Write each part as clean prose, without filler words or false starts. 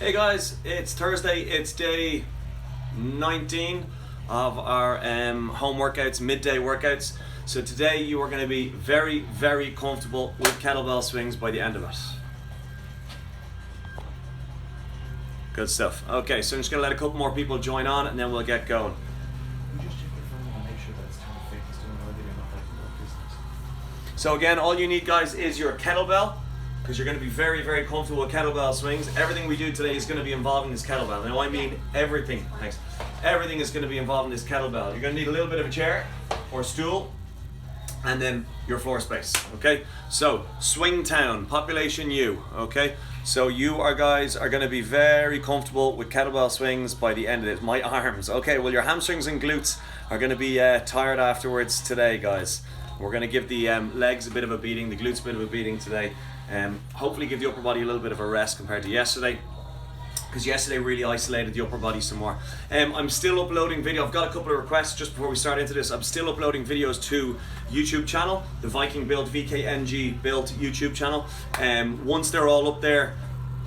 Hey guys, it's Thursday, it's day 19 of our home workouts, midday workouts. So today you are going to be very, very comfortable with kettlebell swings by the end of it. Good stuff. Okay, so I'm just going to let a couple more people join on and then we'll get going. Can you just check your phone and make sure that it's TonedFit is doing already and not like your business? So again, all you need guys is your kettlebell, because you're going to be very, very comfortable with kettlebell swings. Everything we do today is going to be involving this kettlebell. Now I mean everything, thanks. Everything is going to be involved in this kettlebell. You're going to need a little bit of a chair or stool and then your floor space, okay? So, Swing Town, population U, okay? So you guys are going to be very comfortable with kettlebell swings by the end of it. My arms, okay, well your hamstrings and glutes are going to be tired afterwards today, guys. We're going to give the legs a bit of a beating, the glutes a bit of a beating today. Hopefully give the upper body a little bit of a rest compared to yesterday, because yesterday really isolated the upper body some more. I'm still uploading video. I've got a couple of requests just before we start into this. I'm still uploading videos to YouTube channel, the Viking Built, VKNG Built YouTube channel. Once they're all up there,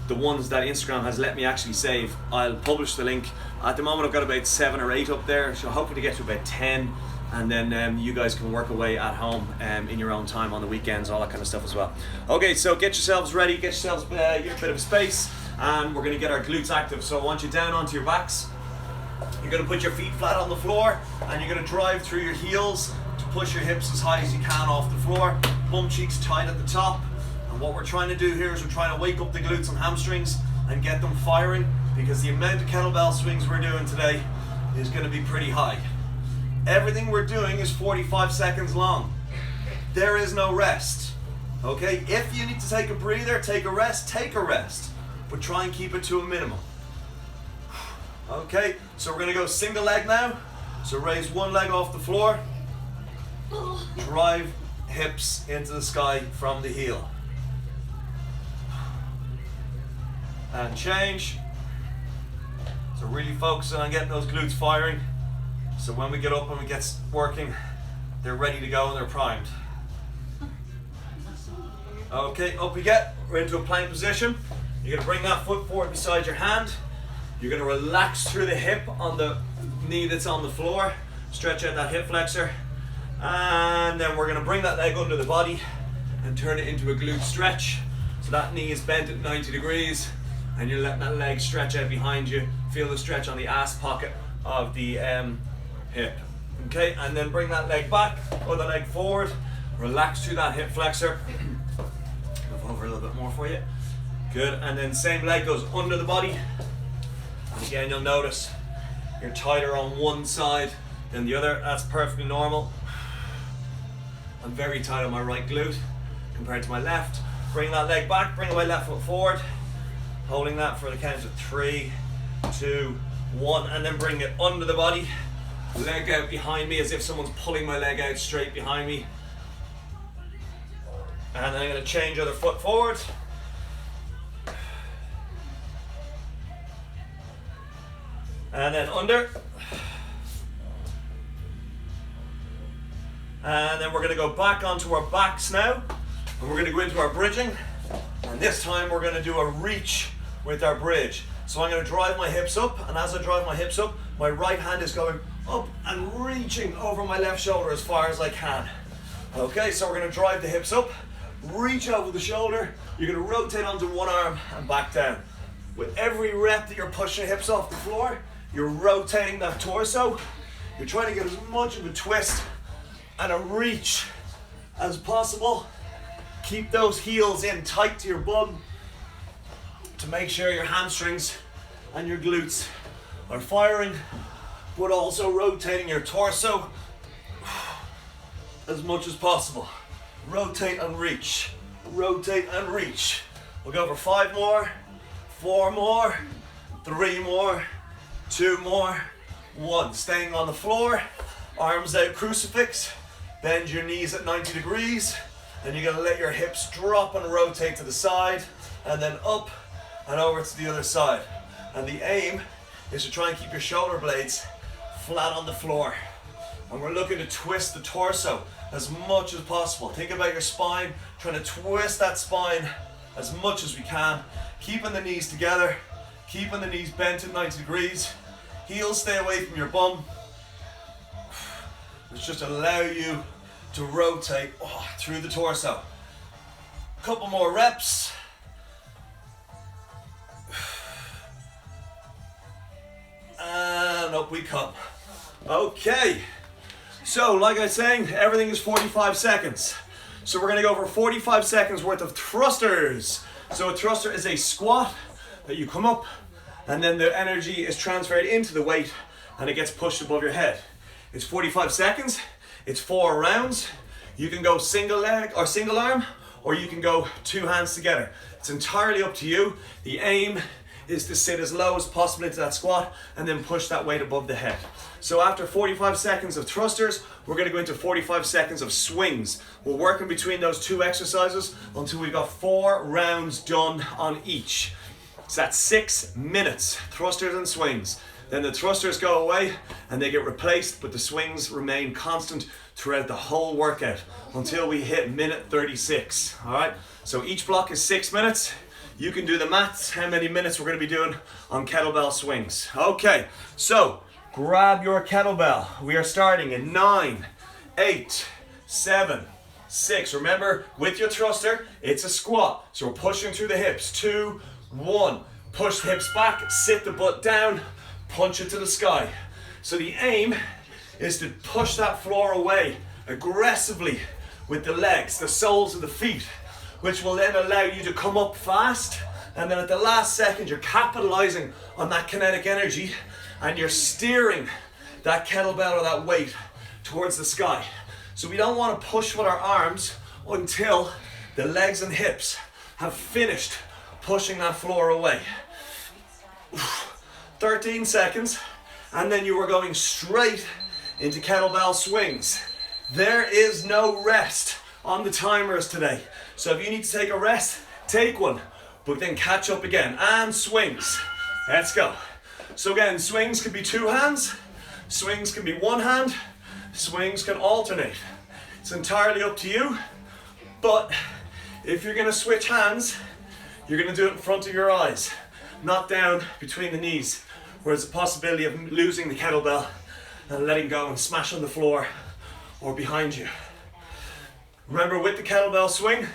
the ones that Instagram has let me actually save, I'll publish the link. At the moment I've got about 7 or 8 up there, so hoping to get to about 10. And then you guys can work away at home in your own time on the weekends, all that kind of stuff as well. Okay, so get yourselves ready, get yourselves a bit of space, and we're gonna get our glutes active. So I want you down onto your backs. You're gonna put your feet flat on the floor, and you're gonna drive through your heels to push your hips as high as you can off the floor. Bum cheeks tight at the top. And what we're trying to do here is we're trying to wake up the glutes and hamstrings and get them firing, because the amount of kettlebell swings we're doing today is gonna be pretty high. Everything we're doing is 45 seconds long. There is no rest, okay? If you need to take a breather, take a rest, but try and keep it to a minimum. Okay, so we're gonna go single leg now. So raise one leg off the floor, drive hips into the sky from the heel. And change. So really focusing on getting those glutes firing. So when we get up and we get working, they're ready to go and they're primed. Okay, up we get. We're into a plank position. You're going to bring that foot forward beside your hand. You're going to relax through the hip on the knee that's on the floor. Stretch out that hip flexor. And then we're going to bring that leg under the body and turn it into a glute stretch. So that knee is bent at 90 degrees and you're letting that leg stretch out behind you. Feel the stretch on the ass pocket of the hip. Okay, and then bring that leg back or the leg forward. Relax through that hip flexor. Move over a little bit more for you. Good, and then same leg goes under the body. And again, you'll notice you're tighter on one side than the other. That's perfectly normal. I'm very tight on my right glute compared to my left. Bring that leg back, bring my left foot forward. Holding that for the count of 3, 2, 1, and then bring it under the body. Leg out behind me as if someone's pulling my leg out straight behind me. And then I'm going to change other foot forward. And then under. And then we're going to go back onto our backs now. And we're going to go into our bridging. And this time we're going to do a reach with our bridge. So I'm going to drive my hips up, and as I drive my hips up, my right hand is going up and reaching over my left shoulder as far as I can. Okay, so we're going to drive the hips up, reach over the shoulder, you're going to rotate onto one arm and back down. With every rep that you're pushing the hips off the floor, you're rotating that torso, you're trying to get as much of a twist and a reach as possible. Keep those heels in tight to your bum to make sure your hamstrings and your glutes are firing, but also rotating your torso as much as possible. Rotate and reach, rotate and reach. We'll go for 5 more, 4 more, 3 more, 2 more, 1. Staying on the floor, arms out crucifix, bend your knees at 90 degrees, and you're gonna let your hips drop and rotate to the side, and then up and over to the other side. And the aim is to try and keep your shoulder blades flat on the floor. And we're looking to twist the torso as much as possible. Think about your spine, trying to twist that spine as much as we can, keeping the knees together, Keeping the knees bent at 90 degrees. Heels stay away from your bum. Which just allow you to rotate through the torso. Couple more reps. And up we come. Okay. So, like I was saying, everything is 45 seconds. So we're going to go for 45 seconds worth of thrusters. So a thruster is a squat that you come up and then the energy is transferred into the weight and it gets pushed above your head. It's 45 seconds. It's 4 rounds. You can go single leg or single arm, or you can go 2 hands together. It's entirely up to you. The aim is to sit as low as possible into that squat and then push that weight above the head. So after 45 seconds of thrusters, we're going to go into 45 seconds of swings. We're working between those 2 exercises until we've got 4 rounds done on each. So that's 6 minutes, thrusters and swings. Then the thrusters go away and they get replaced, but the swings remain constant throughout the whole workout until we hit minute 36, all right? So each block is 6 minutes. You can do the maths, how many minutes we're going to be doing on kettlebell swings. Okay, so grab your kettlebell. We are starting in 9, 8, 7, 6. Remember, with your thruster, it's a squat. So we're pushing through the hips. 2, 1. Push the hips back, sit the butt down, punch it to the sky. So the aim is to push that floor away aggressively with the legs, the soles of the feet, which will then allow you to come up fast, and then at the last second you're capitalizing on that kinetic energy and you're steering that kettlebell or that weight towards the sky. So we don't want to push with our arms until the legs and hips have finished pushing that floor away. 13 seconds, and then you are going straight into kettlebell swings. There is no rest on the timers today. So if you need to take a rest, take one, but then catch up again. And swings. Let's go. So again, swings can be 2 hands, swings can be 1 hand, swings can alternate. It's entirely up to you, but if you're gonna switch hands, you're gonna do it in front of your eyes, not down between the knees, where there's a possibility of losing the kettlebell and letting go and smash on the floor or behind you. Remember, with the kettlebell swing,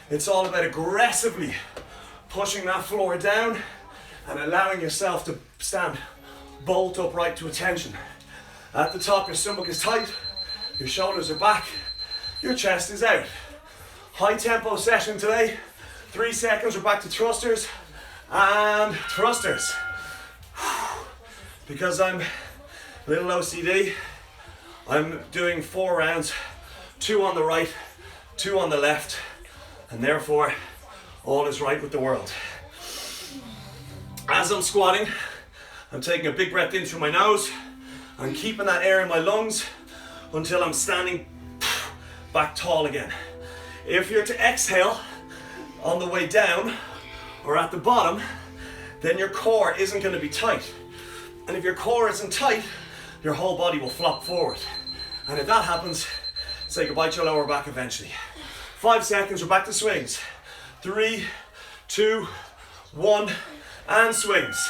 it's all about aggressively pushing that floor down and allowing yourself to stand bolt upright to attention. At the top, your stomach is tight, your shoulders are back, your chest is out. High tempo session today. 3 seconds, we're back to thrusters and thrusters. Because I'm a little OCD, I'm doing 4 rounds, 2 on the right, 2 on the left, and therefore all is right with the world. As I'm squatting, I'm taking a big breath in through my nose. I'm keeping that air in my lungs until I'm standing back tall again. If you're to exhale on the way down or at the bottom, then your core isn't going to be tight. And if your core isn't tight, your whole body will flop forward. And if that happens, say goodbye to your lower back eventually. 5 seconds, we're back to swings. 3, 2, 1, and swings.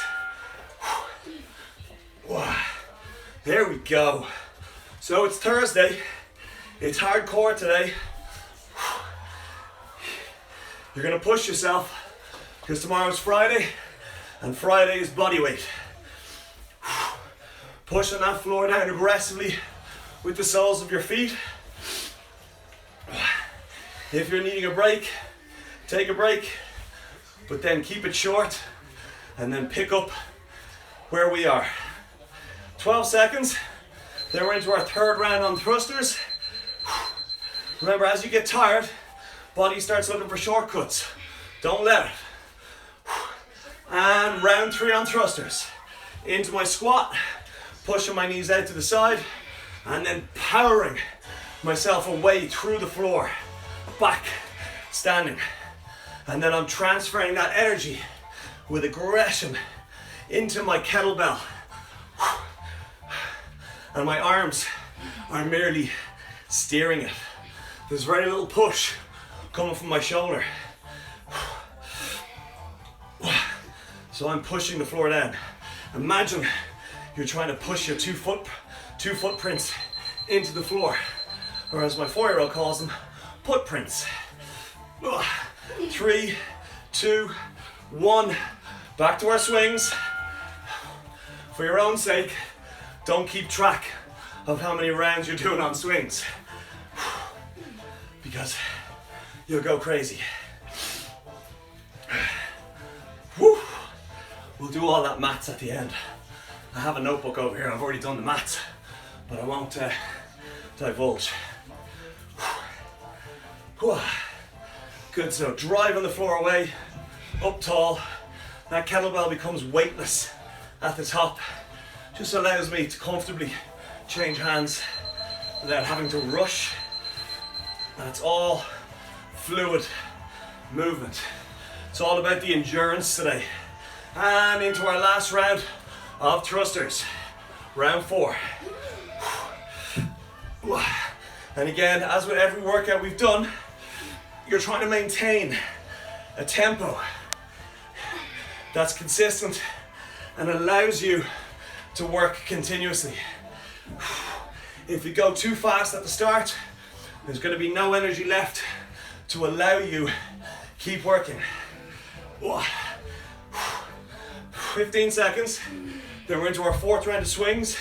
There we go. So it's Thursday. It's hardcore today. You're gonna push yourself because tomorrow's Friday and Friday is body weight. Pushing that floor down aggressively with the soles of your feet. If you're needing a break, take a break, but then keep it short and then pick up where we are. 12 seconds, then we're into our 3rd round on thrusters. Remember, as you get tired, body starts looking for shortcuts. Don't let it. And round 3 on thrusters. Into my squat, pushing my knees out to the side, and then powering myself away through the floor, back, standing. And then I'm transferring that energy with aggression into my kettlebell. And my arms are merely steering it. There's very little push coming from my shoulder. So I'm pushing the floor down. Imagine you're trying to push your two footprints into the floor, or as my 4-year-old calls them, footprints. 3, 2, 1. Back to our swings. For your own sake, don't keep track of how many rounds you're doing on swings, because you'll go crazy. We'll do all that maths at the end. I have a notebook over here. I've already done the maths, but I won't divulge. Good, so driving the floor away, up tall. That kettlebell becomes weightless at the top. Just allows me to comfortably change hands without having to rush. And it's all fluid movement. It's all about the endurance today. And into our last round of thrusters, round 4. And again, as with every workout we've done, you're trying to maintain a tempo that's consistent and allows you to work continuously. If you go too fast at the start, there's going to be no energy left to allow you keep working. 15 seconds, then we're into our 4th round of swings,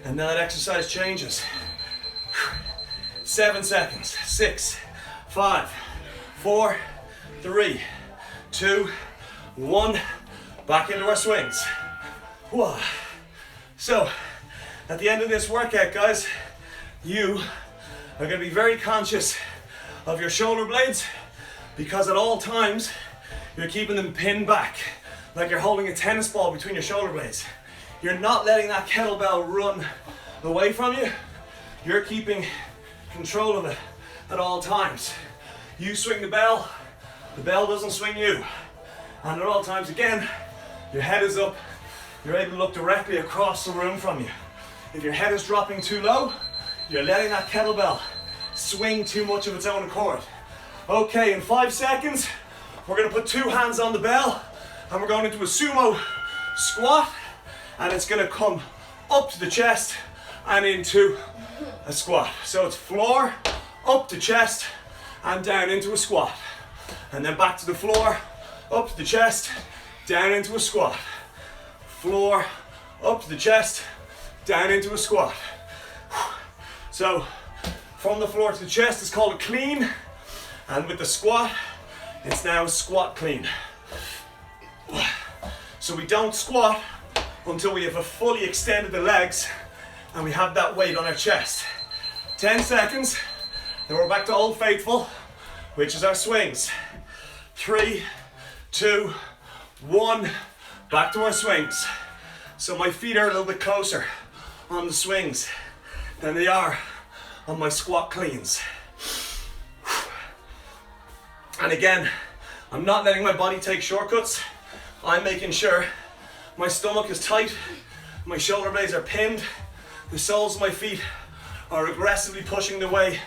and now that exercise changes. 7 seconds, 6, 5, 4, 3, 2, 1, back into our swings. So, at the end of this workout, guys, you are going to be very conscious of your shoulder blades, because at all times, you're keeping them pinned back, like you're holding a tennis ball between your shoulder blades. You're not letting that kettlebell run away from you. You're keeping control of it at all times. You swing the bell doesn't swing you. And at all times, again, your head is up. You're able to look directly across the room from you. If your head is dropping too low, you're letting that kettlebell swing too much of its own accord. Okay, in 5 seconds, we're gonna put 2 hands on the bell, and we're going into a sumo squat, and it's gonna come up to the chest and into a squat. So it's floor, up to chest, and down into a squat. And then back to the floor, up to the chest, down into a squat. Floor, up to the chest, down into a squat. So from the floor to the chest is called a clean, and with the squat, it's now squat clean. So we don't squat until we have fully extended the legs and we have that weight on our chest. 10 seconds, then we're back to Old Faithful, which is our swings. 3, 2, 1, back to our swings. So my feet are a little bit closer on the swings than they are on my squat cleans. And again, I'm not letting my body take shortcuts. I'm making sure my stomach is tight, my shoulder blades are pinned, the soles of my feet are aggressively pushing their way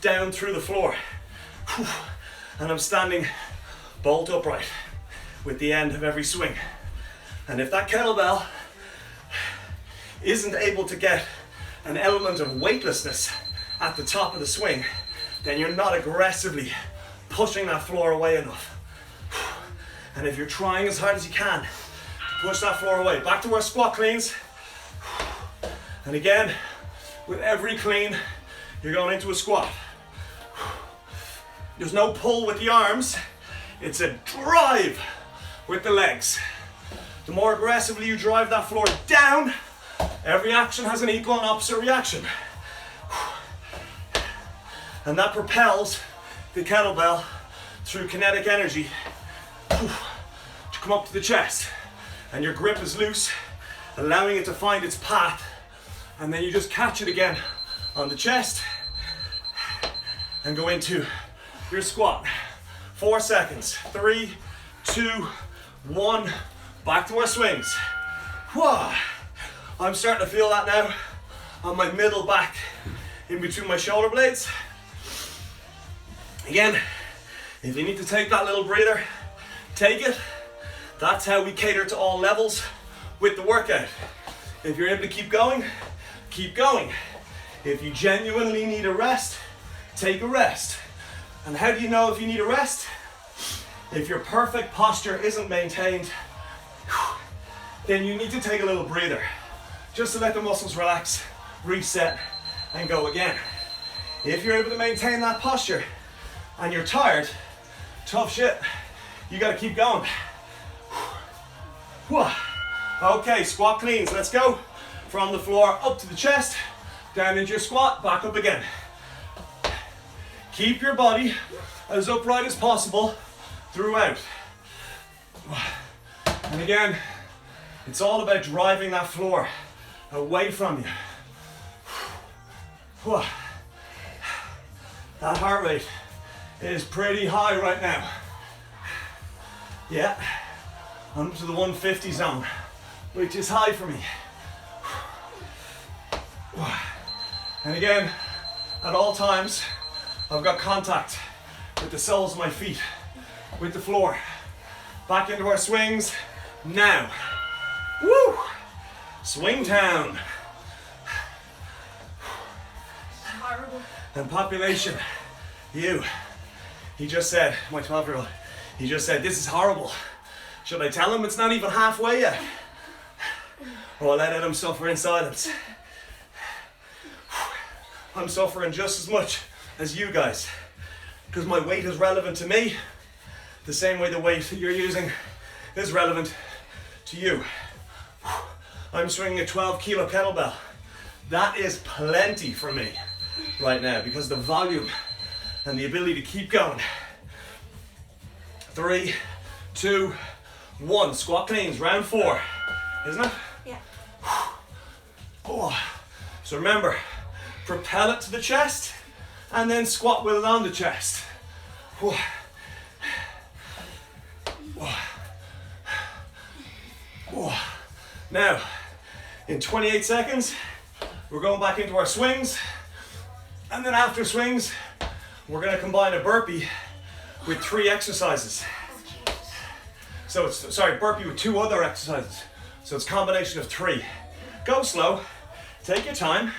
down through the floor. And I'm standing bolt upright with the end of every swing. And if that kettlebell isn't able to get an element of weightlessness at the top of the swing, then you're not aggressively pushing that floor away enough. And if you're trying as hard as you can to push that floor away, back to our squat cleans. And again, with every clean, you're going into a squat. There's no pull with the arms, it's a drive with the legs. The more aggressively you drive that floor down, every action has an equal and opposite reaction. And that propels the kettlebell through kinetic energy to come up to the chest. And your grip is loose, allowing it to find its path. And then you just catch it again on the chest and go into your squat. 4 seconds. 3, 2, 1. Back to our swings. I'm starting to feel that now on my middle back in between my shoulder blades. Again, if you need to take that little breather, take it. That's how we cater to all levels with the workout. If you're able to keep going, keep going. If you genuinely need a rest, take a rest. And how do you know if you need a rest? If your perfect posture isn't maintained, then you need to take a little breather, just to let the muscles relax, reset, and go again. If you're able to maintain that posture and you're tired, tough shit, you gotta keep going. Okay, squat cleans, let's go. From the floor up to the chest, down into your squat, back up again. Keep your body as upright as possible throughout. And again, it's all about driving that floor away from you. That heart rate is pretty high right now. Yeah, I'm up to the 150 zone, which is high for me. And again, at all times, I've got contact with the soles of my feet, with the floor. Back into our swings now. Woo! Swing town. Horrible. And population, he just said, my 12-year-old, he just said, this is horrible. Should I tell him it's not even halfway yet? Or let him suffer in silence? I'm suffering just as much as you guys, because my weight is relevant to me the same way the weight that you're using is relevant to you. I'm swinging a 12-kilo kettlebell. That is plenty for me right now because the volume and the ability to keep going. 3, 2, 1. Squat cleans, round 4, isn't it? Yeah. Oh. So remember, propel it to the chest and then squat with it on the chest. Now, in 28 seconds, we're going back into our swings, and then after swings, we're going to combine a burpee with 3 exercises. So it's, burpee with 2 other exercises. So it's a combination of 3. Go slow, take your time,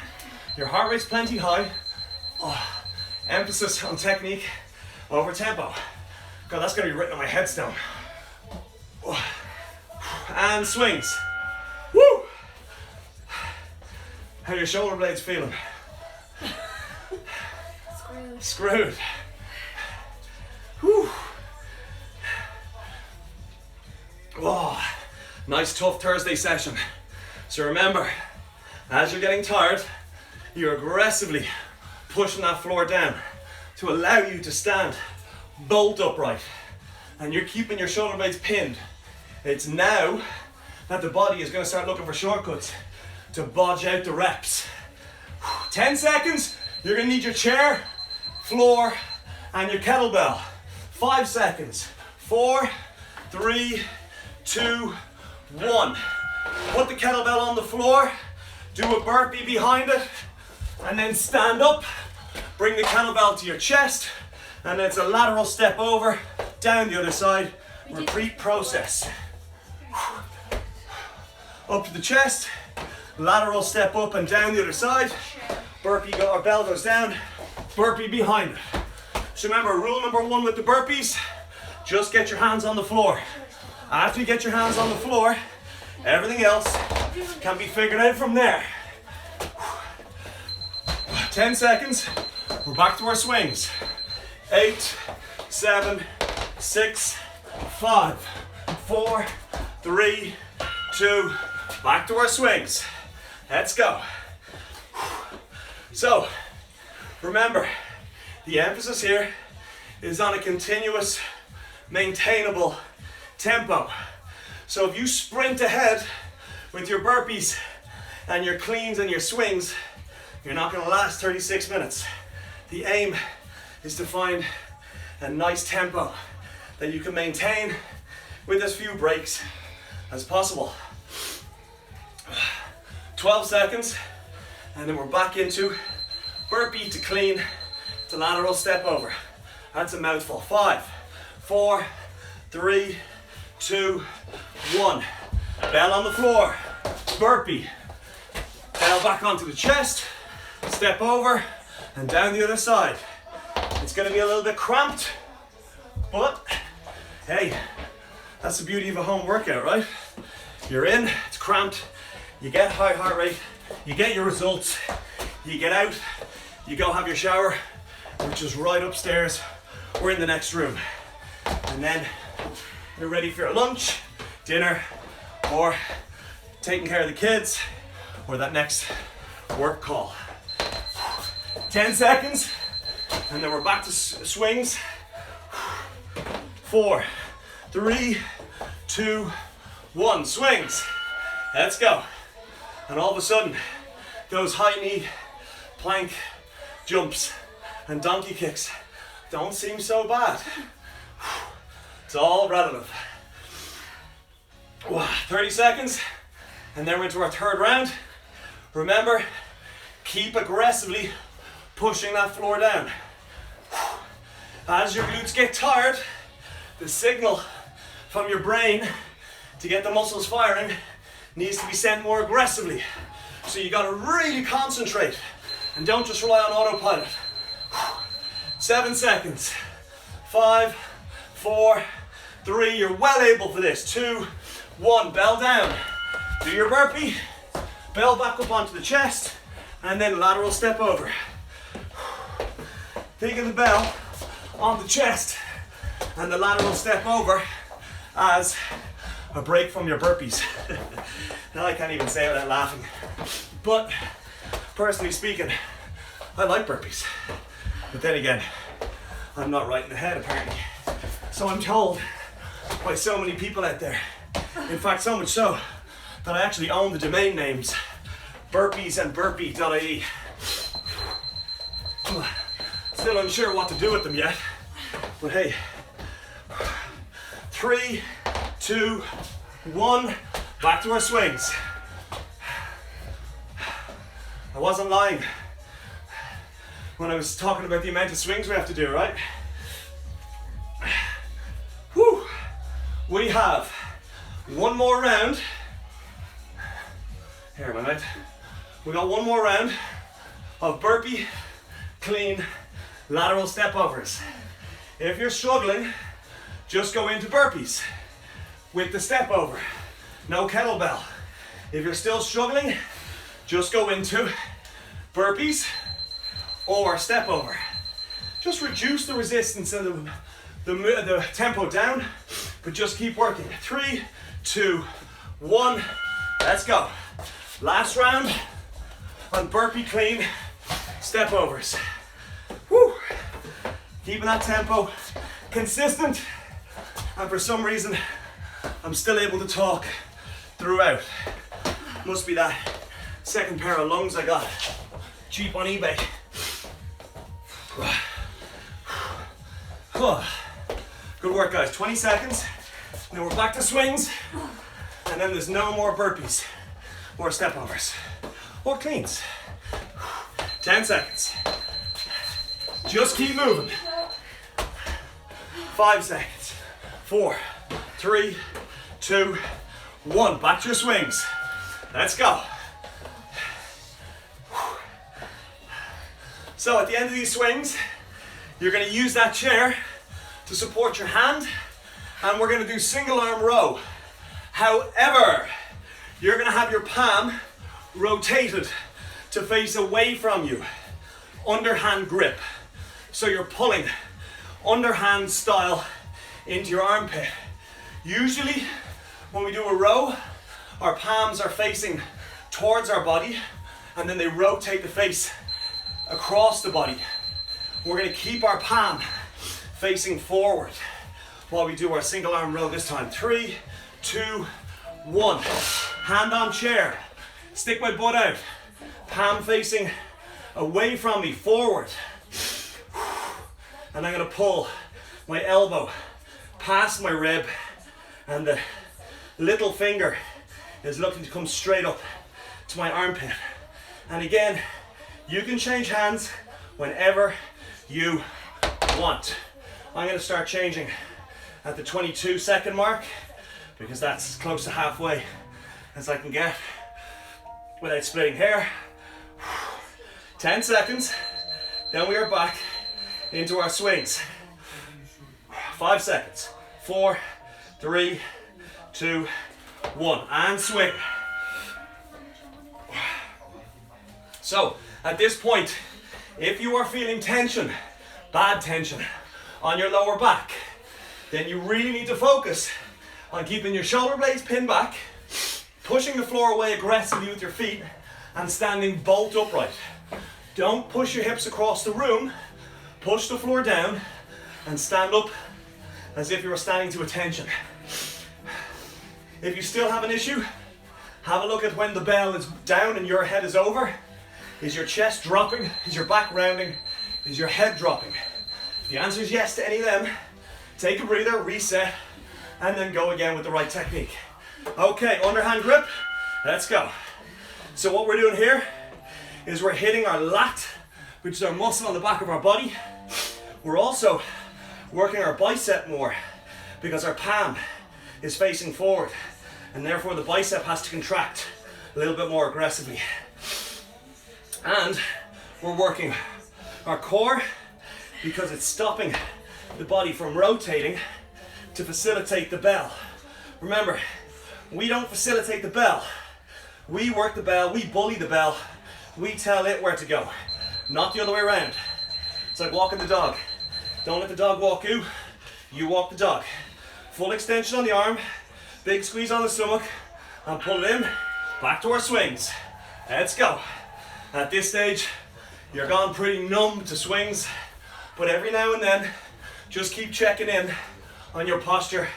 your heart rate's plenty high. Emphasis on technique over tempo. God, that's going to be written on my headstone. And swings. Woo! How are your shoulder blades feeling? Screwed. Screwed. Whew. Oh, nice tough Thursday session. So remember, as you're getting tired, you're aggressively pushing that floor down to allow you to stand bolt upright. And you're keeping your shoulder blades pinned. It's now that the body is going to start looking for shortcuts to bodge out the reps. 10 seconds, you're going to need your chair, floor, and your kettlebell. 5 seconds. 4, 3, 2, 1. Put the kettlebell on the floor, do a burpee behind it, and then stand up. Bring the kettlebell to your chest, and then it's a lateral step over, down the other side. Repeat process. Up to the chest, lateral step up and down the other side. Burpee, our bell goes down, burpee behind it. So remember, rule number 1 with the burpees, just get your hands on the floor. After you get your hands on the floor, everything else can be figured out from there. 10 seconds, we're back to our swings. 8, 7, 6, 5, 4, 3, 2, back to our swings. Let's go. So, remember, the emphasis here is on a continuous, maintainable tempo. So if you sprint ahead with your burpees and your cleans and your swings, you're not going to last 36 minutes. The aim is to find a nice tempo that you can maintain with as few breaks as possible. 12 seconds, and then we're back into burpee to clean to lateral step over. That's a mouthful. 5, 4, 3, 2, 1. Bell on the floor, burpee. Bell back onto the chest, step over, and down the other side. It's gonna be a little bit cramped, but hey, that's the beauty of a home workout, right? You're in, it's cramped, you get high heart rate, you get your results, you get out, you go have your shower, which is right upstairs, we're in the next room. And then you're ready for your lunch, dinner, or taking care of the kids, or that next work call. 10 seconds, and then we're back to swings. 4, 3, 2, 1, swings. Let's go. And all of a sudden, those high knee plank jumps and donkey kicks don't seem so bad. It's all relative. 30 seconds, and then we're into our third round. Remember, keep aggressively pushing that floor down. As your glutes get tired, the signal from your brain to get the muscles firing needs to be sent more aggressively. So you gotta really concentrate and don't just rely on autopilot. 7 seconds. 5, 4, 3, you're well able for this. 2, 1, bell down. Do your burpee, bell back up onto the chest, and then lateral step over. Think of the bell on the chest and the lateral step over as a break from your burpees. Now I can't even say it without laughing. But personally speaking, I like burpees. But then again, I'm not right in the head apparently. So I'm told by so many people out there. In fact, so much so that I actually own the domain names burpees and burpee.ie. Still unsure what to do with them yet, but hey. 3, 2, 1, back to our swings. I wasn't lying when I was talking about the amount of swings we have to do, right? Whew. We have one more round. Here, my mate. We got one more round of burpee, clean, lateral step overs. If you're struggling, just go into burpees with the step over. No kettlebell. If you're still struggling, just go into burpees or step over. Just reduce the resistance and the tempo down, but just keep working. 3, 2, 1, let's go. Last round on burpee clean step overs. Woo. Keeping that tempo consistent, and for some reason I'm still able to talk throughout. Must be that second pair of lungs I got cheap on eBay. Good work, guys. 20 seconds, and then we're back to swings, and then there's no more burpees or step overs or cleans. 10 seconds. Just keep moving. 5 seconds. 4, 3, 2, 1. Back to your swings. Let's go. So at the end of these swings, you're going to use that chair to support your hand, and we're going to do single arm row. However, you're going to have your palm rotated to face away from you. Underhand grip. So you're pulling underhand style into your armpit. Usually when we do a row, our palms are facing towards our body, and then they rotate the face across the body. We're going to keep our palm facing forward while we do our single arm row this time. 3, 2, 1. Hand on chair. Stick my butt out. Palm facing away from me, forward. And I'm going to pull my elbow past my rib, and the little finger is looking to come straight up to my armpit. And again, you can change hands whenever you want. I'm going to start changing at the 22-second mark, because that's as close to halfway as I can get without splitting hair. 10 seconds, then we are back into our swings. 5 seconds, 4, 3, 2, 1, and swing. So, at this point, if you are feeling tension, bad tension, on your lower back, then you really need to focus on keeping your shoulder blades pinned back, pushing the floor away aggressively with your feet, and standing bolt upright. Don't push your hips across the room, push the floor down, and stand up as if you were standing to attention. If you still have an issue, have a look at when the bell is down and your head is over. Is your chest dropping? Is your back rounding? Is your head dropping? If the answer is yes to any of them, take a breather, reset, and then go again with the right technique. Okay, underhand grip, let's go. So what we're doing here is we're hitting our lat, which is our muscle on the back of our body. We're also working our bicep more because our palm is facing forward, and therefore the bicep has to contract a little bit more aggressively. And we're working our core because it's stopping the body from rotating to facilitate the bell. Remember, we don't facilitate the bell. We work the bell, we bully the bell, we tell it where to go, not the other way around. It's like walking the dog. Don't let the dog walk you, you walk the dog. Full extension on the arm, big squeeze on the stomach, and pull it in, back to our swings. Let's go. At this stage, you're gone pretty numb to swings, but every now and then, just keep checking in on your posture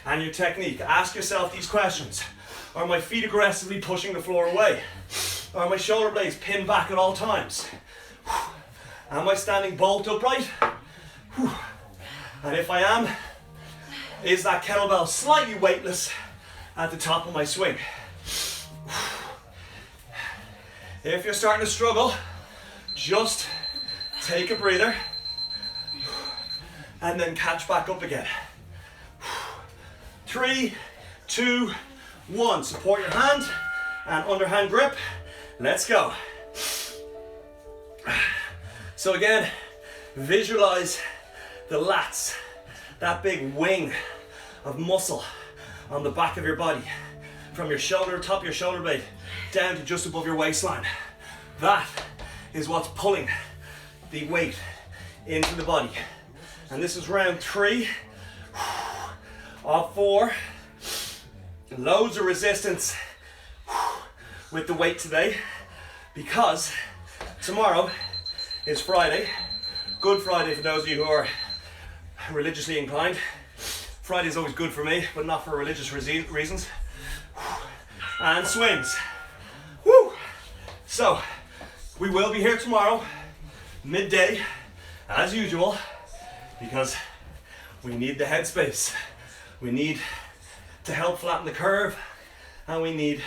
and your technique. Ask yourself these questions. Are my feet aggressively pushing the floor away? Are my shoulder blades pinned back at all times? Am I standing bolt upright? And if I am, is that kettlebell slightly weightless at the top of my swing? If you're starting to struggle, just take a breather and then catch back up again. 3, 2, 1. Support your hand and underhand grip. Let's go. So again, visualize the lats, that big wing of muscle on the back of your body, from your shoulder, top of your shoulder blade, down to just above your waistline. That is what's pulling the weight into the body. And this is round 3 of 4. Loads of resistance with the weight today, because tomorrow is Friday. Good Friday for those of you who are religiously inclined. Friday is always good for me, but not for religious reasons. And swings. Woo! So, we will be here tomorrow, midday, as usual, because we need the headspace. We need to help flatten the curve, and we need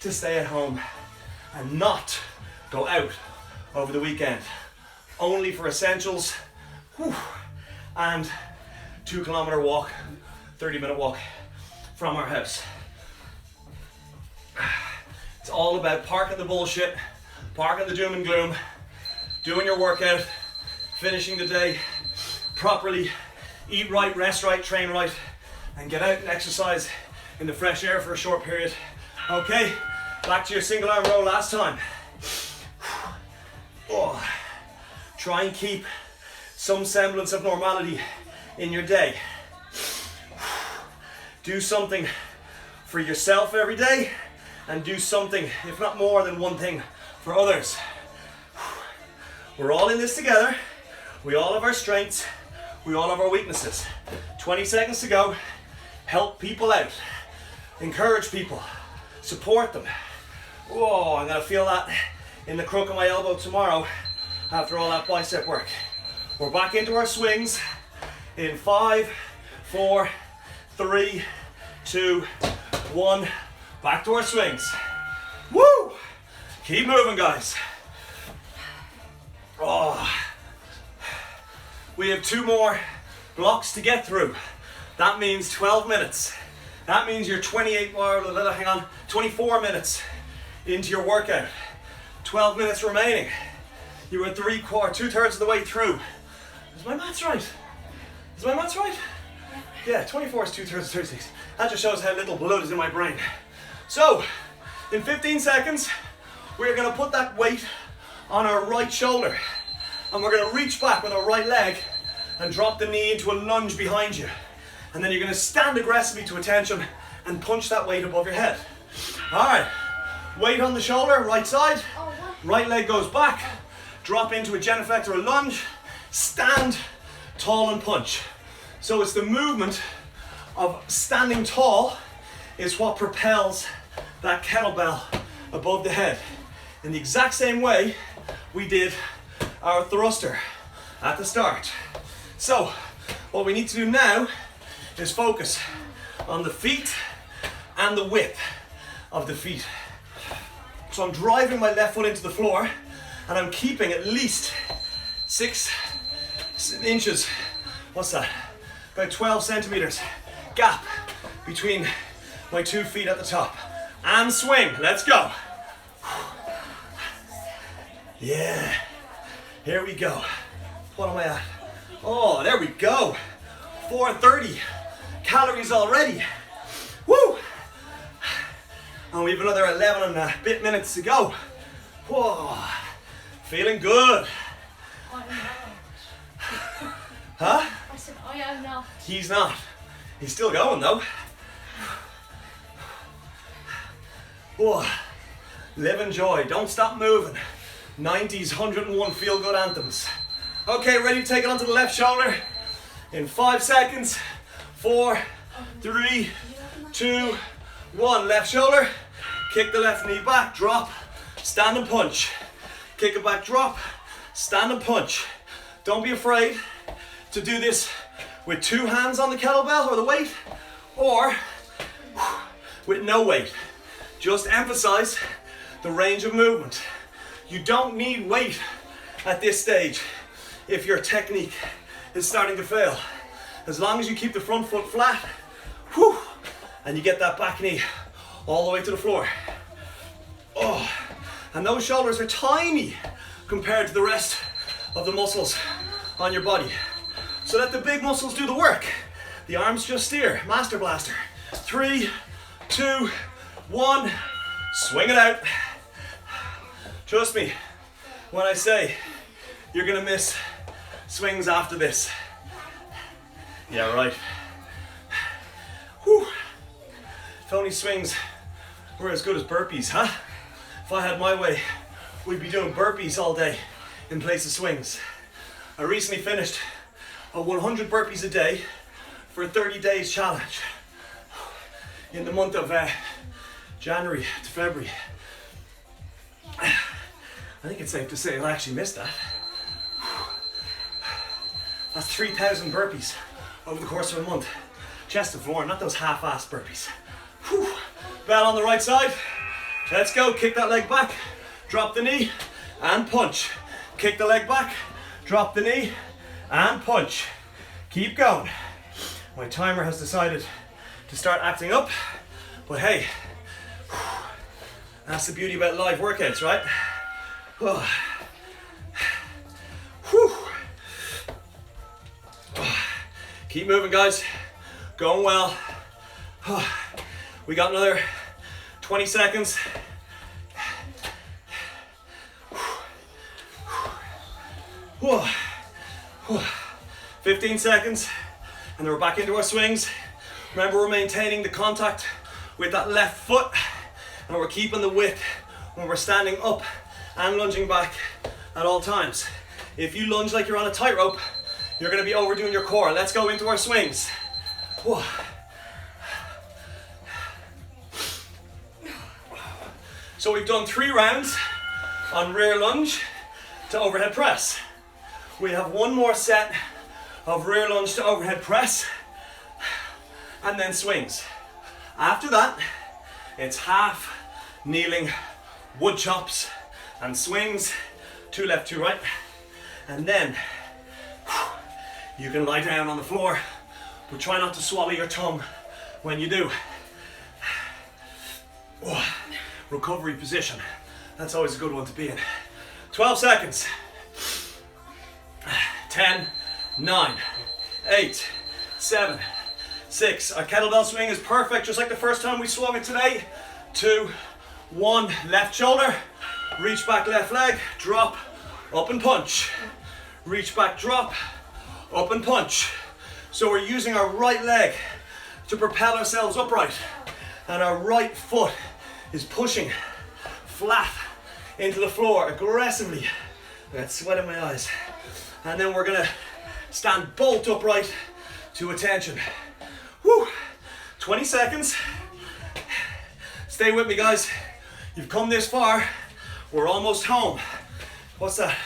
to stay at home and not go out over the weekend. Only for essentials. Whew. And 2-kilometer walk, 30-minute walk from our house. It's all about parking the bullshit, parking the doom and gloom, doing your workout, finishing the day properly, eat right, rest right, train right, and get out and exercise in the fresh air for a short period. Okay, back to your single arm row last time. Oh. Try and keep some semblance of normality in your day. Do something for yourself every day, and do something, if not more than one thing, for others. We're all in this together. We all have our strengths. We all have our weaknesses. 20 seconds to go. Help people out. Encourage people. Support them. Whoa, I'm gonna feel that in the crook of my elbow tomorrow after all that bicep work. We're back into our swings in 5, 4, 3, 2, 1. Back to our swings. Woo! Keep moving, guys. Oh. We have 2 more blocks to get through. That means 12 minutes. That means you're 24 minutes into your workout. 12 minutes remaining. You were 2/3 of the way through. Is my maths right? Is my maths right? Yeah, 24 is 2/3 of 36. That just shows how little blood is in my brain. So, in 15 seconds, we're gonna put that weight on our right shoulder. And we're gonna reach back with our right leg and drop the knee into a lunge behind you. And then you're gonna stand aggressively to attention and punch that weight above your head. All right, weight on the shoulder, right side. Right leg goes back, drop into a genuflect or a lunge, stand tall and punch. So it's the movement of standing tall is what propels that kettlebell above the head. In the exact same way we did our thruster at the start. So what we need to do now is focus on the feet and the width of the feet. So I'm driving my left foot into the floor and I'm keeping at least 6 inches, what's that? About 12 centimeters gap between my 2 feet at the top. And swing, let's go. Yeah, here we go. What am I at? Oh, there we go. 430 calories already. Woo! And we have another 11 and a bit minutes to go. Whoa, feeling good. I am not. Huh? I said I am not. He's not. He's still going though. Whoa. Live and enjoy, don't stop moving. 90s 101 feel good anthems. Okay, ready to take it onto the left shoulder in 5 seconds. 4, 3, 2, 1. Left shoulder, kick the left knee back, drop, stand and punch. Kick it back, drop, stand and punch. Don't be afraid to do this with 2 hands on the kettlebell or the weight, or with no weight. Just emphasize the range of movement. You don't need weight at this stage if your technique is starting to fail. As long as you keep the front foot flat, whew, and you get that back knee all the way to the floor. Oh, and those shoulders are tiny compared to the rest of the muscles on your body. So let the big muscles do the work. The arms just steer. Master Blaster. 3, 2, 1. Swing it out. Trust me when I say you're gonna miss swings after this. Yeah, right. Whew. If only swings were as good as burpees, huh? If I had my way, we'd be doing burpees all day in place of swings. I recently finished a 100 burpees a day for a 30 days challenge in the month of January to February. I think it's safe to say I actually missed that. That's 3,000 burpees over the course of a month. Chest to floor, not those half-assed burpees. Whew. Bell on the right side. Let's go, kick that leg back, drop the knee, and punch. Kick the leg back, drop the knee, and punch. Keep going. My timer has decided to start acting up, but hey, that's the beauty about live workouts, right? Oh. Whew. Keep moving, guys. Going well. We got another 20 seconds. 15 seconds, and then we're back into our swings. Remember, we're maintaining the contact with that left foot, and we're keeping the width when we're standing up and lunging back at all times. If you lunge like you're on a tightrope, you're going to be overdoing your core. Let's go into our swings. Whoa. So we've done 3 rounds on rear lunge to overhead press. We have one more set of rear lunge to overhead press and then swings. After that, it's half kneeling wood chops and swings, 2 left, 2 right. And then you can lie down on the floor, but try not to swallow your tongue when you do. Oh, recovery position. That's always a good one to be in. 12 seconds. 10, 9, 8, 7, 6. Our kettlebell swing is perfect, just like the first time we swung it today. 2, 1, left shoulder, reach back left leg, drop, up and punch. Reach back, drop, up and punch. So we're using our right leg to propel ourselves upright, and our right foot is pushing flat into the floor aggressively. I got sweat in my eyes. And then we're gonna stand bolt upright to attention. Woo! 20 seconds. Stay with me, guys. You've come this far. We're almost home. What's that?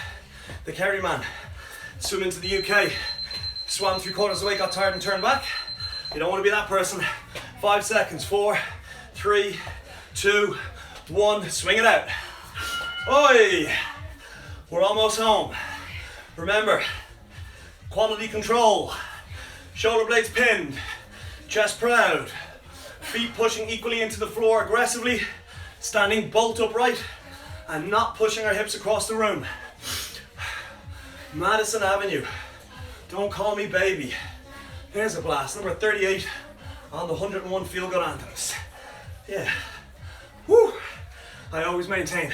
The Kerry man. Swimming to the UK. Swam 3/4 of the way, got tired and turned back. You don't want to be that person. 5 seconds. 4, 3, 2, 1. Swing it out. Oi! We're almost home. Remember, quality control. Shoulder blades pinned. Chest proud. Feet pushing equally into the floor aggressively. Standing bolt upright and not pushing our hips across the room. Madison Avenue. Don't call me baby. Here's a blast. Number 38 on the 101 feel good anthems. Yeah. Woo! I always maintain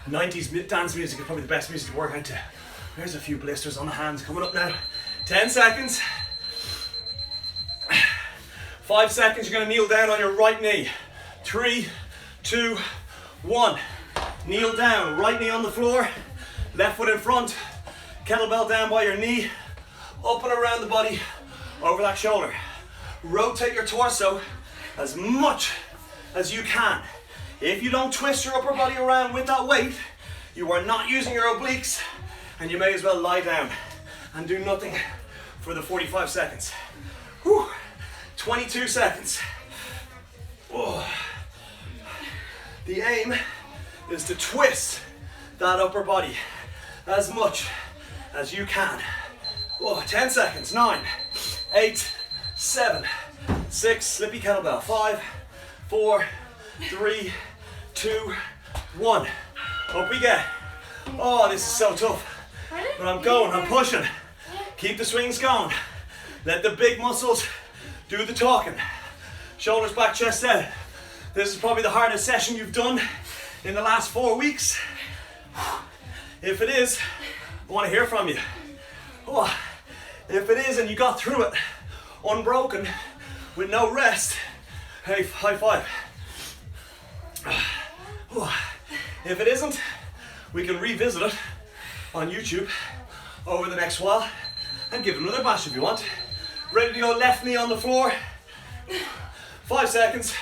90s dance music is probably the best music to work out to. There's a few blisters on the hands coming up now. 10 seconds. 5 seconds, you're gonna kneel down on your right knee. 3, 2, 1. Kneel down, right knee on the floor, left foot in front, kettlebell down by your knee, up and around the body, over that shoulder. Rotate your torso as much as you can. If you don't twist your upper body around with that weight, you are not using your obliques, and you may as well lie down and do nothing for the 45 seconds. Whew. 22 seconds. Oh. The aim is to twist that upper body as much as you can. Oh, 10 seconds. 9, 8, 7, 6, slippy kettlebell. 5, 4, 3, 2, 1. Up we get. Oh, this is so tough. But I'm going, I'm pushing. Keep the swings going. Let the big muscles do the talking. Shoulders back, chest out. This is probably the hardest session you've done in the last 4 weeks. If it is, I want to hear from you. Oh, if it is and you got through it unbroken with no rest, hey, high five. Oh, if it isn't, we can revisit it on YouTube over the next while and give it another bash if you want. Ready to go, left knee on the floor. 5 seconds,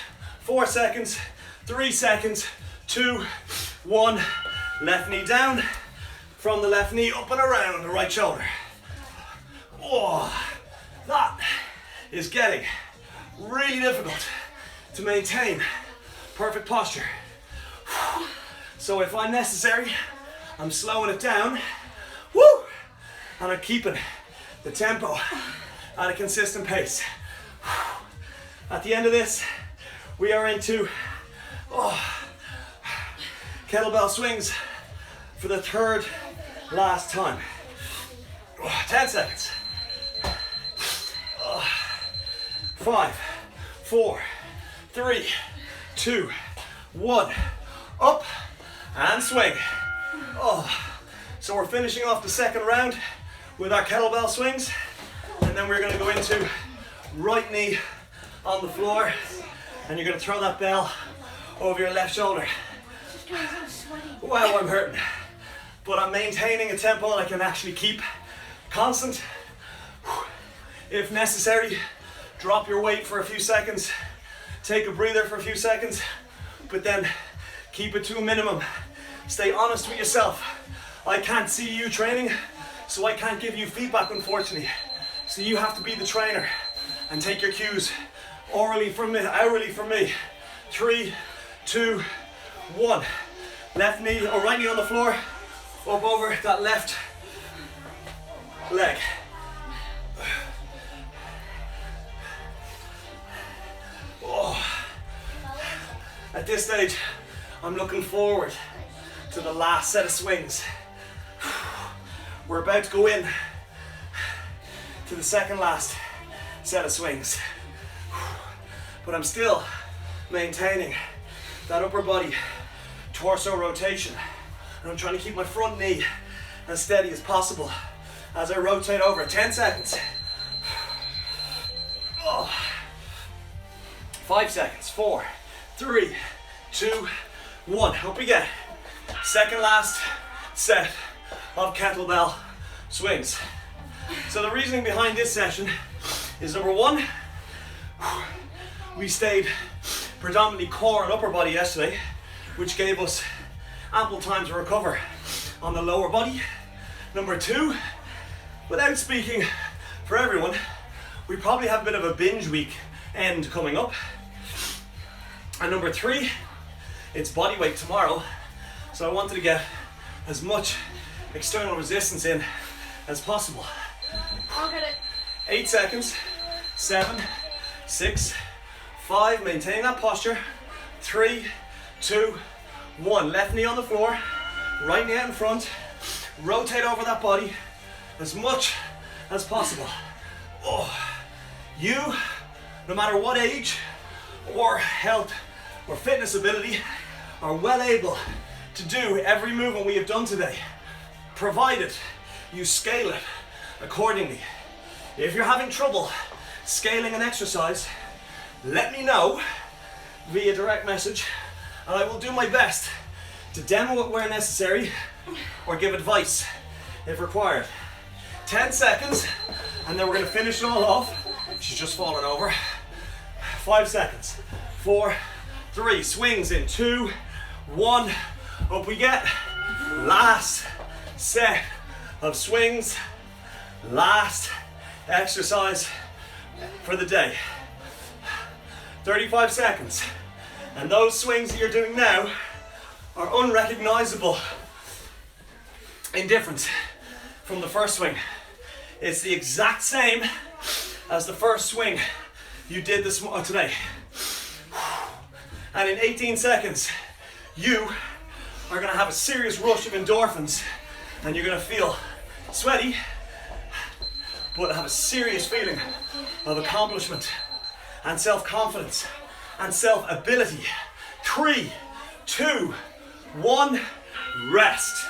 4 seconds, 3 seconds, 2, 1. Left knee down, from the left knee up and around the right shoulder. Oh, that is getting really difficult to maintain perfect posture. So if I'm necessary, I'm slowing it down. Woo! And I'm keeping the tempo at a consistent pace. At the end of this, we are into kettlebell swings for the third last time. 10 seconds. 5, 4, 3, 2, 1. Up and swing. So we're finishing off the second round with our kettlebell swings, and then we're going to go into right knee on the floor, and you're going to throw that bell over your left shoulder. Wow, I'm hurting, but I'm maintaining a tempo I can actually keep constant. If necessary, drop your weight for a few seconds, take a breather for a few seconds, but then keep it to a minimum. Stay honest with yourself. I can't see you training, so I can't give you feedback, unfortunately. So you have to be the trainer and take your cues orally from me, hourly from me. 3, 2, 1. Left knee or right knee on the floor, up over that left leg. At this stage, I'm looking forward to the last set of swings. We're about to go in to the second last set of swings. But I'm still maintaining that upper body torso rotation. And I'm trying to keep my front knee as steady as possible as I rotate over. 10 seconds. 5 seconds. 4, 3, 2, 1. Up we get. Second last set of kettlebell swings. So the reasoning behind this session is number one, we stayed predominantly core and upper body yesterday, which gave us ample time to recover on the lower body. Number two, without speaking for everyone, we probably have a bit of a binge week end coming up. And number three, it's body weight tomorrow, so I wanted to get as much external resistance in as possible. I'll get it. 8 seconds. 7, 6, 5, maintain that posture. 3, 2, 1. Left knee on the floor, right knee out in front. Rotate over that body as much as possible. Oh. You, no matter what age or health or fitness ability, are well able to do every movement we have done today, provided you scale it accordingly. If you're having trouble scaling an exercise, let me know via direct message, and I will do my best to demo it where necessary or give advice if required. 10 seconds, and then we're going to finish it all off. She's just fallen over. 5 seconds. 4, 3, swings in 2, 1. Up we get. Last set of swings. Last exercise for the day. 35 seconds. And those swings that you're doing now are unrecognizable in difference from the first swing. It's the exact same as the first swing you did today. And in 18 seconds, you are going to have a serious rush of endorphins, and you're going to feel sweaty, but have a serious feeling of accomplishment and self-confidence and self-ability. 3, 2, 1, rest.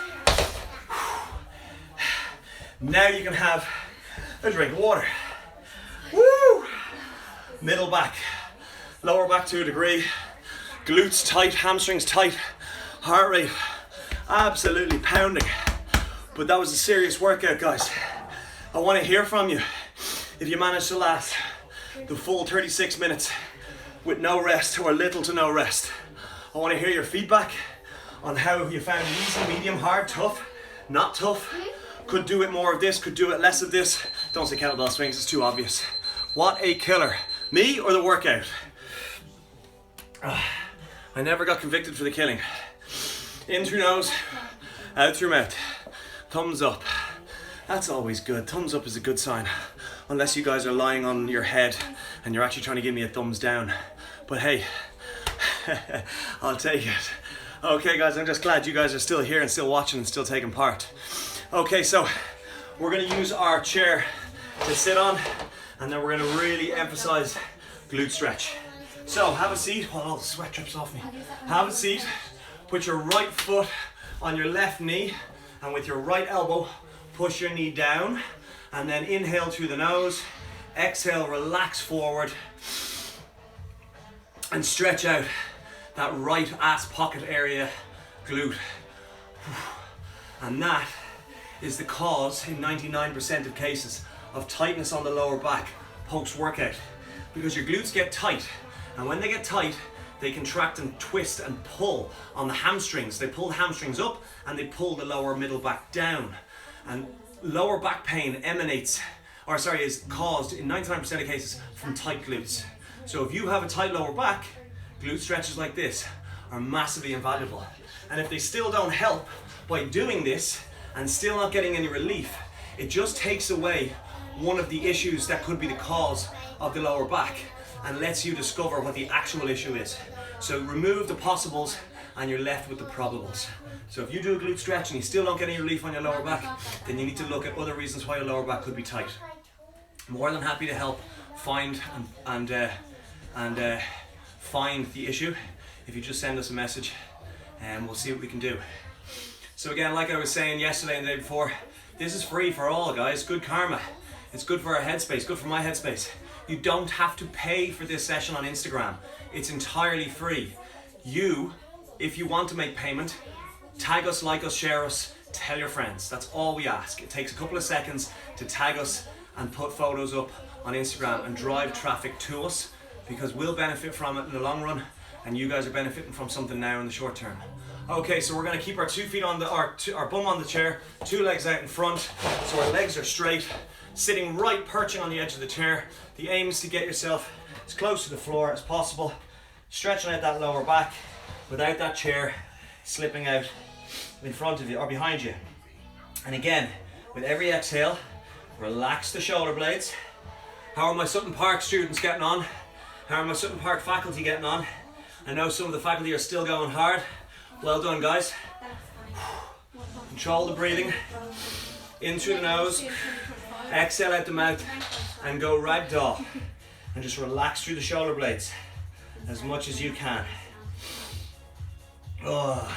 Now you can have a drink of water. Woo! Middle back, lower back to a degree, glutes tight, hamstrings tight, heart rate absolutely pounding. But that was a serious workout, guys. I want to hear from you if you managed to last the full 36 minutes with no rest or little to no rest. I want to hear your feedback on how you found it easy, medium, hard, tough, not tough. Could do it more of this, could do it less of this. Don't say kettlebell swings, it's too obvious. What a killer. Me or the workout? I never got convicted for the killing. In through nose, out through mouth. Thumbs up. That's always good. Thumbs up is a good sign. Unless you guys are lying on your head and you're actually trying to give me a thumbs down. But hey, I'll take it. Okay guys, I'm just glad you guys are still here and still watching and still taking part. Okay, so we're gonna use our chair to sit on, and then we're gonna really emphasize glute stretch. So have a seat while all the sweat drips off me. Have a seat, put your right foot on your left knee, and with your right elbow, push your knee down, and then inhale through the nose, exhale, relax forward, and stretch out that right ass pocket area glute. And that is the cause in 99% of cases of tightness on the lower back post-workout, because your glutes get tight, and when they get tight they contract and twist and pull on the hamstrings. They pull the hamstrings up and they pull the lower middle back down, and lower back pain is caused in 99% of cases from tight glutes. So if you have a tight lower back, glute stretches like this are massively invaluable. And if they still don't help by doing this and still not getting any relief, it just takes away one of the issues that could be the cause of the lower back and lets you discover what the actual issue is. So remove the possibles and you're left with the probables. So if you do a glute stretch and you still don't get any relief on your lower back, then you need to look at other reasons why your lower back could be tight. More than happy to help find find the issue. If you just send us a message and we'll see what we can do. So again, like I was saying yesterday and the day before, this is free for all, guys. Good karma. It's good for our headspace, good for my headspace. You don't have to pay for this session on Instagram. It's entirely free. You, if you want to make payment, tag us, like us, share us, tell your friends. That's all we ask. It takes a couple of seconds to tag us and put photos up on Instagram and drive traffic to us, because we'll benefit from it in the long run and you guys are benefiting from something now in the short term. Okay, so we're going to keep our 2 feet on our bum on the chair, 2 legs out in front, so our legs are straight, sitting right, perching on the edge of the chair. The aim is to get yourself as close to the floor as possible, stretching out that lower back without that chair slipping out in front of you or behind you. And again, with every exhale, relax the shoulder blades. How are my Sutton Park students getting on? How are my Sutton Park faculty getting on? I know some of the faculty are still going hard. Well done, guys. Control the breathing. In through the nose, exhale out the mouth, and go ragdoll. And just relax through the shoulder blades as much as you can. Oh.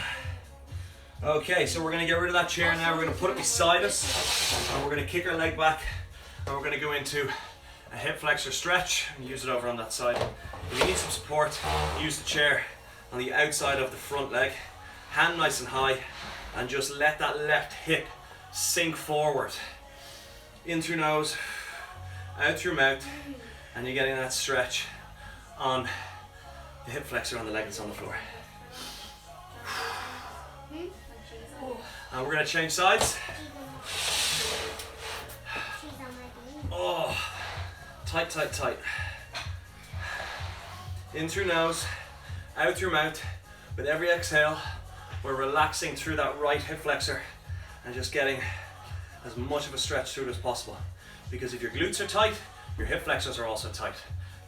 Okay, so we're going to get rid of that chair now. We're going to put it beside us, and we're going to kick our leg back, and we're going to go into a hip flexor stretch and use it over on that side. If you need some support, use the chair on the outside of the front leg, hand nice and high, and just let that left hip sink forward. In through nose, out through mouth, and you're getting that stretch on the hip flexor on the leg that's on the floor. And we're going to change sides. Oh, tight, tight, tight. In through nose, out through mouth. With every exhale, we're relaxing through that right hip flexor and just getting as much of a stretch through it as possible. Because if your glutes are tight, your hip flexors are also tight,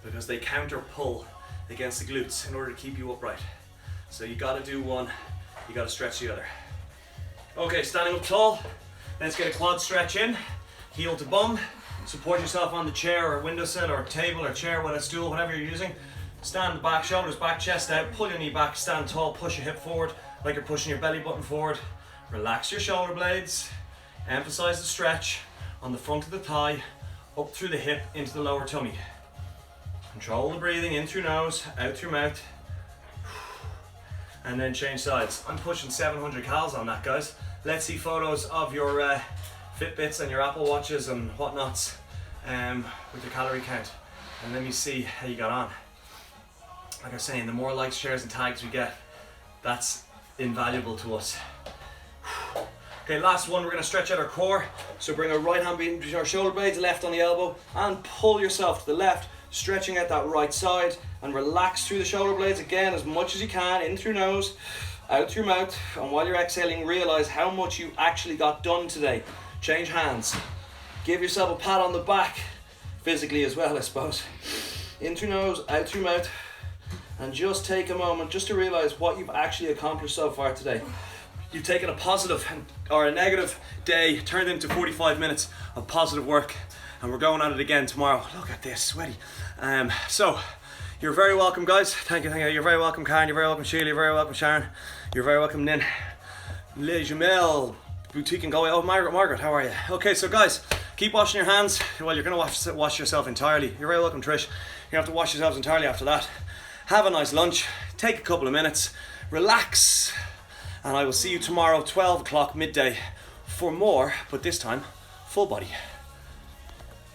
because they counter pull against the glutes in order to keep you upright. So you got to do one, you got to stretch the other. Okay, standing up tall, let's get a quad stretch in, heel to bum, support yourself on the chair or windowsill or table or chair, whatever stool, whatever you're using. Stand back, shoulders back, chest out, pull your knee back, stand tall, push your hip forward like you're pushing your belly button forward. Relax your shoulder blades, emphasize the stretch on the front of the thigh, up through the hip into the lower tummy. Control the breathing, in through nose, out through mouth. And then change sides. I'm pushing 700 calories on that, guys. Let's see photos of your Fitbits and your Apple Watches and whatnots with your calorie count. And let me see how you got on. Like I was saying, the more likes, shares and tags we get, that's invaluable to us. Okay, last one, we're going to stretch out our core. So bring our right hand between our shoulder blades, left on the elbow, and pull yourself to the left, stretching out that right side, and relax through the shoulder blades again as much as you can, in through nose, out through mouth. And while you're exhaling, realize how much you actually got done today. Change hands. Give yourself a pat on the back, physically as well, I suppose. In through nose, out through mouth. And just take a moment just to realize what you've actually accomplished so far today. You've taken a positive or a negative day, turned into 45 minutes of positive work, and we're going at it again tomorrow. Look at this, sweaty. So you're very welcome, guys. Thank you. You're very welcome, Karen. You're very welcome, Sheila. You're very welcome, Sharon. You're very welcome, Nin. Le Jamel, Boutique and Galway. Oh, Margaret, how are you? Okay, so guys, keep washing your hands. Well, you're going to wash yourself entirely. You're very welcome, Trish. You have to wash yourselves entirely after that. Have a nice lunch. Take a couple of minutes. Relax. And I will see you tomorrow, 12 o'clock midday, for more, but this time, full body.